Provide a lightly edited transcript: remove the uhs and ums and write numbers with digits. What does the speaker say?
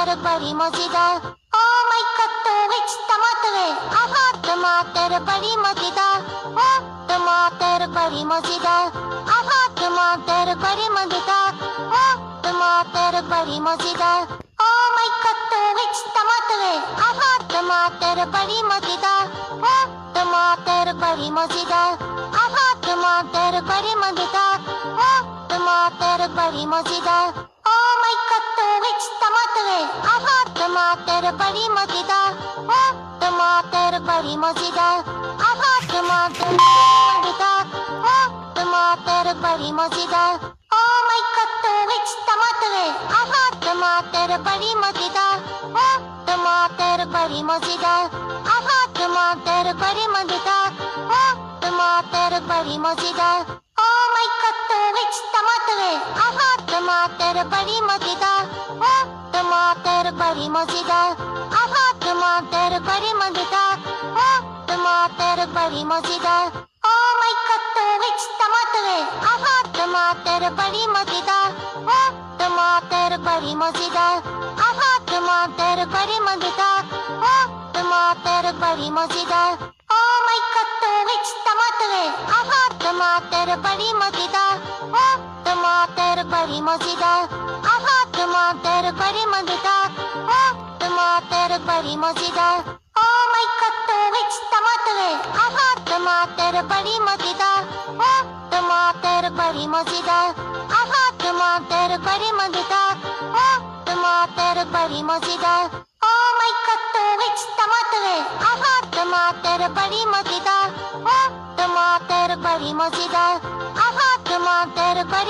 टमाटर बड़ी मजेदार। ओ माय गॉड इट्स टमाटर है। आहा टमाटर बड़ी मजेदार। ओ टमाटर बड़ी मजेदार। आहा टमाटर बड़ी मजेदार। ओ टमाटर बड़ी मजेदार। ओ माय गॉड इट्स टमाटर है। आहा टमाटर बड़ी मजेदार। ओ टमाटर बड़ी मजेदार। आहा टमाटर बड़ी मजेदार। ओ टमाटर बड़ी मजेदार। ओ माय गॉड इट्स टमाटर है। आहा टमाटर बड़ी मजेदार। ओ टमाटर बड़ी मजेदार। आहा टमाटर बड़ी मजेदार। ओ टमाटर बड़ी मजेदार। ओ माय गॉड इट्स टमाटर है। आहा टमाटर बड़ी मजेदार। ओ टमाटर बड़ी मजेदार। आहा टमाटर बड़ी मजेदार। ओ टमाटर बड़ी मजेदार। ओ माय गॉड इट्स टमाटर है। आहा टमाटर बड़ी मजेदार। ओ टमाटर बड़ी मजेदार। आहा टमाटर बड़ी मजेदार। ओ टमाटर बड़ी मजेदार। ओ माय गॉड इट्स टमाटर है। आहा टमाटर बड़ी मजेदार। ओ टमाटर बड़ी मजेदार। आहा टमाटर बड़ी मजेदार। ओ टमाटर बड़ी मजेदार। ओ माय गॉड इट्स टमाटर है। आहा टमाटर बड़ी मजेदार। ओ टमाटर बड़ी मजेदार। आहा टमाटर बड़ी मजेदार। ओ टमाटर बड़ी मजेदार। ओ माय गॉड इट्स टमाटर है। आहा टमाटर बड़ी मजेदार। ओ टमाटर बड़ी मजेदार। आहा टमाटर बड़ी मजेदार। ओ टमाटर बड़ी मजेदार। ओ माय गॉड इट्स टमाटर है। आहा टमाटर बड़ी मजेदार। ओ टमाटर बड़ी मजेदार। आहा टमाटर बड़ी